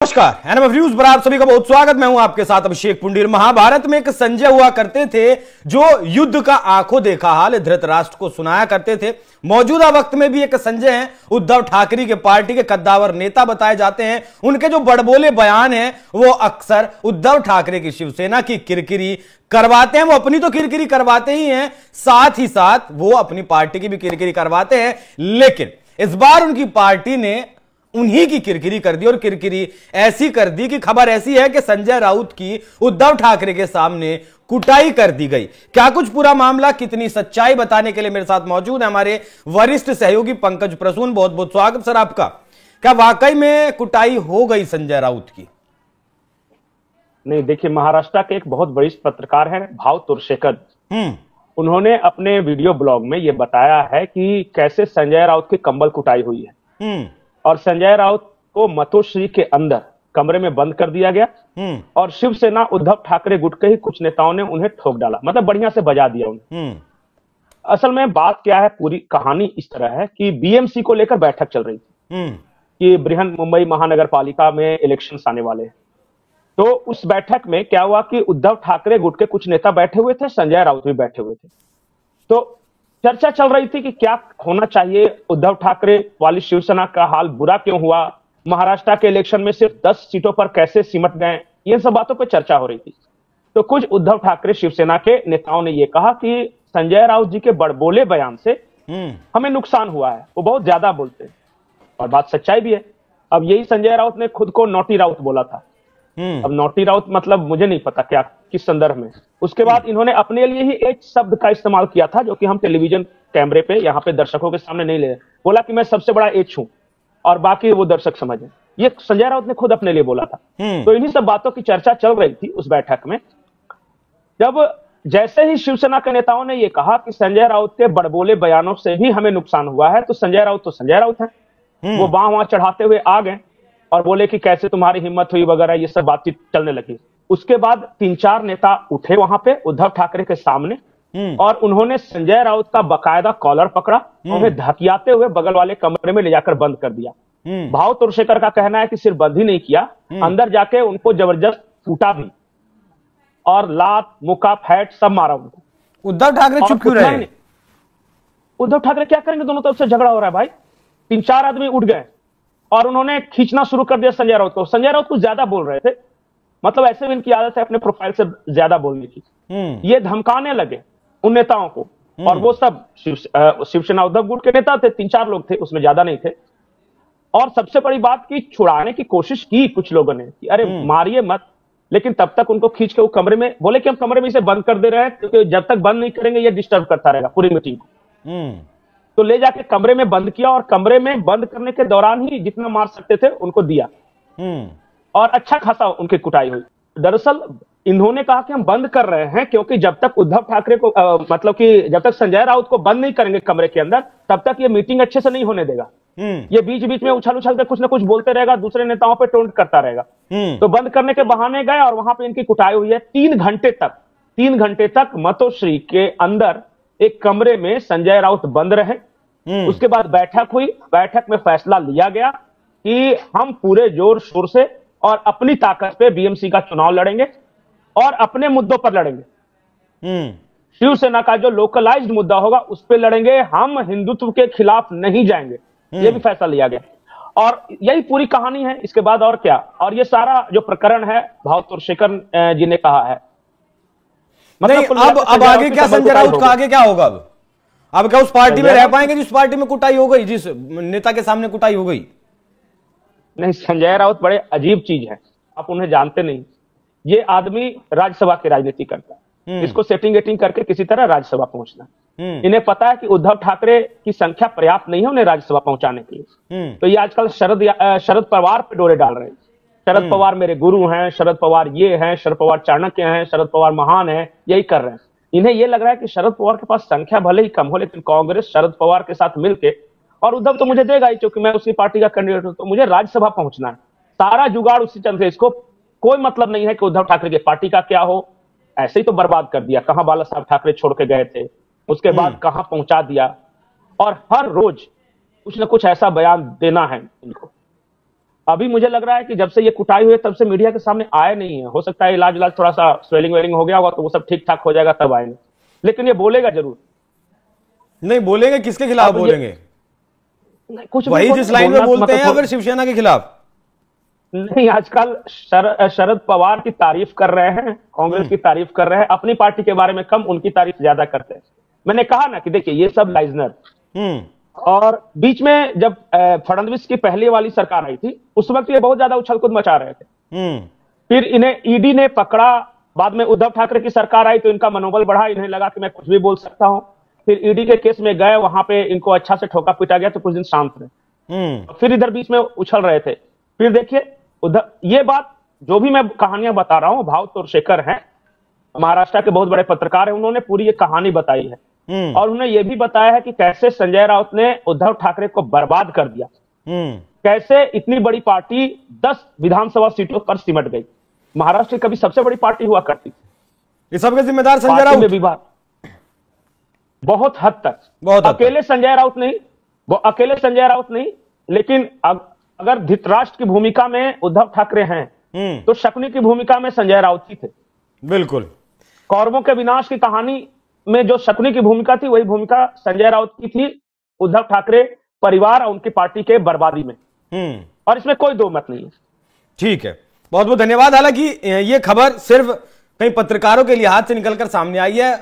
नमस्कार, NMF news पर आप सभी का बहुत स्वागत। मैं हूं आपके साथ अभिषेक पुंडीर। महाभारत में एक संजय हुआ करते थे जो युद्ध का आंखों देखा हाल धृतराष्ट्र को सुनाया करते थे। मौजूदा वक्त में भी एक संजय हैं, उद्धव ठाकरे के पार्टी के कद्दावर नेता बताए जाते हैं। उनके जो बड़बोले बयान हैं वो अक्सर उद्धव ठाकरे की शिवसेना की किरकिरी करवाते हैं। वो अपनी तो किरकिरी करवाते ही हैं, साथ ही साथ वो अपनी पार्टी की भी किरकिरी करवाते हैं। लेकिन इस बार उनकी पार्टी ने उन्हीं की किरकिरी कर दी, और किरकिरी ऐसी कर दी कि खबर ऐसी है कि संजय राउत की उद्धव ठाकरे के सामने कुटाई कर दी गई। क्या कुछ पूरा मामला, कितनी सच्चाई, बताने के लिए मेरे साथ मौजूद है हमारे वरिष्ठ सहयोगी पंकज प्रसून। बहुत बहुत स्वागत सर आपका। क्या वाकई में कुटाई हो गई संजय राउत की? नहीं, देखिए, महाराष्ट्र के एक बहुत वरिष्ठ पत्रकार हैं भाव तोरशेकर। उन्होंने अपने वीडियो ब्लॉग में यह बताया है कि कैसे संजय राउत की कंबल कुटाई हुई है और संजय राउत को मतोश्री के अंदर कमरे में बंद कर दिया गया और शिवसेना उद्धव ठाकरे गुट के ही कुछ नेताओं ने उन्हें ठोक डाला, मतलब बढ़िया से बजा दिया उन्हें। असल में बात क्या है, पूरी कहानी इस तरह है कि बीएमसी को लेकर बैठक चल रही थी कि बृहन मुंबई महानगर पालिका में इलेक्शन आने वाले हैं। तो उस बैठक में क्या हुआ कि उद्धव ठाकरे गुट के कुछ नेता बैठे हुए थे, संजय राउत भी बैठे हुए थे। तो चर्चा चल रही थी कि क्या होना चाहिए, उद्धव ठाकरे वाली शिवसेना का हाल बुरा क्यों हुआ, महाराष्ट्र के इलेक्शन में सिर्फ 10 सीटों पर कैसे सिमट गए, ये सब बातों पर चर्चा हो रही थी। तो कुछ उद्धव ठाकरे शिवसेना के नेताओं ने यह कहा कि संजय राउत जी के बड़बोले बयान से हमें नुकसान हुआ है, वो बहुत ज्यादा बोलते हैं, और बात सच्चाई भी है। अब यही संजय राउत ने खुद को नॉटी राउत बोला था। अब नॉटी राउत मतलब मुझे नहीं पता क्या किस संदर्भ में। उसके बाद इन्होंने अपने लिए ही एक शब्द का इस्तेमाल किया था जो कि हम टेलीविजन कैमरे पे यहाँ पे दर्शकों के सामने नहीं ले रहे। बोला कि मैं सबसे बड़ा एच हूं और बाकी वो दर्शक समझे। ये संजय राउत ने खुद अपने लिए बोला था। तो इन्हीं सब बातों की चर्चा चल रही थी उस बैठक में। जब जैसे ही शिवसेना के नेताओं ने यह कहा कि संजय राउत के बड़बोले बयानों से भी हमें नुकसान हुआ है, तो संजय राउत है, वो वहां चढ़ाते हुए आ गए और बोले कि कैसे तुम्हारी हिम्मत हुई वगैरह, ये सब बातचीत चलने लगी। उसके बाद 3-4 नेता उठे वहां पे उद्धव ठाकरे के सामने और उन्होंने संजय राउत का बकायदा कॉलर पकड़ा, उन्हें धकियाते हुए बगल वाले कमरे में ले जाकर बंद कर दिया। भाव तोरशेकर का कहना है कि सिर्फ बंद ही नहीं किया, अंदर जाके उनको जबरदस्त कूटा भी और लात मुक्का फैट सब मारा उनको। उद्धव ठाकरे चुप क्यों रहे? उद्धव ठाकरे क्या करेंगे, दोनों तरफ से झगड़ा हो रहा है भाई। 3-4 आदमी उठ गए और उन्होंने खींचना शुरू कर दिया संजय राउत को। संजय राउत कुछ ज्यादा बोल रहे थे, मतलब ऐसे भी इनकी आदत है अपने प्रोफाइल से ज्यादा बोलने की। ये धमकाने लगे उन नेताओं को, और वो सब शिवसेना उद्धव गुट के नेता थे, 3-4 लोग थे, उसमें ज्यादा नहीं थे। और सबसे बड़ी बात की छुड़ाने की कोशिश की कुछ लोगों ने कि अरे मारिए मत, लेकिन तब तक उनको खींच के वो कमरे में, बोले कि हम कमरे में इसे बंद कर दे रहे हैं क्योंकि जब तक बंद नहीं करेंगे ये डिस्टर्ब करता रहेगा पूरी मीटिंग को। तो ले जाके कमरे में बंद किया और कमरे में बंद करने के दौरान ही जितना मार सकते थे उनको दिया और अच्छा खासा उनकी कुटाई हुई। दरअसल इन्होंने कहा कि हम बंद कर रहे हैं क्योंकि जब तक उद्धव ठाकरे को मतलब कि जब तक संजय राउत को बंद नहीं करेंगे कमरे के अंदर, तब तक ये मीटिंग अच्छे से नहीं होने देगा। ये बीच बीच में उछल उछल कर कुछ ना कुछ बोलते रहेगा, दूसरे नेताओं पे टोंट करता रहेगा। तो बंद करने के बहाने गए और वहां पे इनकी कुटाई हुई है। 3 घंटे तक मतोश्री के अंदर एक कमरे में संजय राउत बंद रहे। उसके बाद बैठक हुई, बैठक में फैसला लिया गया कि हम पूरे जोर शोर से और अपनी ताकत पे बीएमसी का चुनाव लड़ेंगे और अपने मुद्दों पर लड़ेंगे। शिवसेना का जो लोकलाइज्ड मुद्दा होगा उस पर लड़ेंगे, हम हिंदुत्व के खिलाफ नहीं जाएंगे। यह भी फैसला लिया गया और यही पूरी कहानी है। इसके बाद और क्या, और ये सारा जो प्रकरण है भाव तोरशेकर जी ने कहा है। मतलब अब आगे क्या, संजय राउत का आगे क्या होगा? अब क्या उस पार्टी में रह पाएंगे जिस पार्टी में कुटाई हो गई, जिस नेता के सामने कुटाई हो गई? नहीं, संजय राउत बड़े अजीब चीज है, आप उन्हें जानते नहीं। ये आदमी राज्यसभा की राजनीति करता है, इसको सेटिंग वेटिंग करके किसी तरह राज्यसभा पहुंचना। इन्हें पता है कि उद्धव ठाकरे की संख्या पर्याप्त नहीं है उन्हें राज्यसभा पहुंचाने के लिए। तो ये आजकल शरद पवार पे डोरे डाल रहे हैं। शरद पवार मेरे गुरु हैं, शरद पवार ये हैं, शरद पवार चाणक्य हैं, शरद पवार महान है, यही कर रहे हैं। इन्हें यह लग रहा है कि शरद पवार के पास संख्या भले ही कम हो, लेकिन कांग्रेस शरद पवार के साथ मिलके, और उद्धव तो मुझे देगा ही क्योंकि मैं उसी पार्टी का कैंडिडेट हूं, तो मुझे राज्यसभा पहुंचना है। सारा जुगाड़ उसी चल रहा है। इसको कोई मतलब नहीं है कि उद्धव ठाकरे की पार्टी का क्या हो, ऐसे ही तो बर्बाद कर दिया। कहां बाला साहब ठाकरे छोड़ के गए थे, उसके बाद कहां पहुंचा दिया, और हर रोज कुछ ना कुछ ऐसा बयान देना है इनको। अभी मुझे लग रहा है कि जब से ये कुटाई हुई है तब से मीडिया के सामने आए नहीं है। हो सकता है इलाज थोड़ा सा स्वेलिंग वेलिंग हो गया होगा तो वो सब ठीक ठाक हो जाएगा तब आएंगे, लेकिन ये बोलेगा जरूर। नहीं बोलेंगे, किसके खिलाफ बोलेंगे? कुछ वही जिस लाइन में बोलते हैं, अगर शिवसेना के खिलाफ नहीं। आजकल शरद पवार की तारीफ कर रहे हैं, कांग्रेस की तारीफ कर रहे हैं, अपनी पार्टी के बारे में कम, उनकी तारीफ ज्यादा करते हैं। मैंने कहा ना कि देखिए ये सब लाइजनर। और बीच में जब फडणवीस की पहली वाली सरकार आई थी उस वक्त ये बहुत ज्यादा उछल कूद मचा रहे थे। फिर इन्हें ईडी ने पकड़ा, बाद में उद्धव ठाकरे की सरकार आई तो इनका मनोबल बढ़ा, इन्हें लगा कि मैं कुछ भी बोल सकता हूं। फिर ईडी के केस में गए, वहां पे इनको अच्छा से ठोका पीटा गया तो कुछ दिन शांत रहे। फिर इधर बीच में उछल रहे थे। फिर देखिए उद्धव, ये बात जो भी मैं कहानियां बता रहा हूं, भाव तोरशेखर हैं, महाराष्ट्र के बहुत बड़े पत्रकार हैं, उन्होंने पूरी ये कहानी बताई है। और उन्होंने ये भी बताया है कि कैसे संजय राउत ने उद्धव ठाकरे को बर्बाद कर दिया, कैसे इतनी बड़ी पार्टी 10 विधानसभा सीटों पर सिमट गई। महाराष्ट्र की कभी सबसे बड़ी पार्टी हुआ करती थी। इस सबके जिम्मेदार संजय राउत में विवाद बहुत हद तक, अकेले संजय राउत नहीं, वो अकेले संजय राउत नहीं, लेकिन अगर धृतराष्ट्र की भूमिका में उद्धव ठाकरे हैं तो शकुनी की भूमिका में संजय राउत ही थे। बिल्कुल। कौरवों के विनाश की कहानी में जो शकुनी की भूमिका थी वही भूमिका संजय राउत की थी उद्धव ठाकरे परिवार और उनकी पार्टी के बर्बादी में। और इसमें कोई दो मत नहीं है। ठीक है, बहुत बहुत धन्यवाद। हालांकि ये खबर सिर्फ कई पत्रकारों के लिहाज से निकलकर सामने आई है।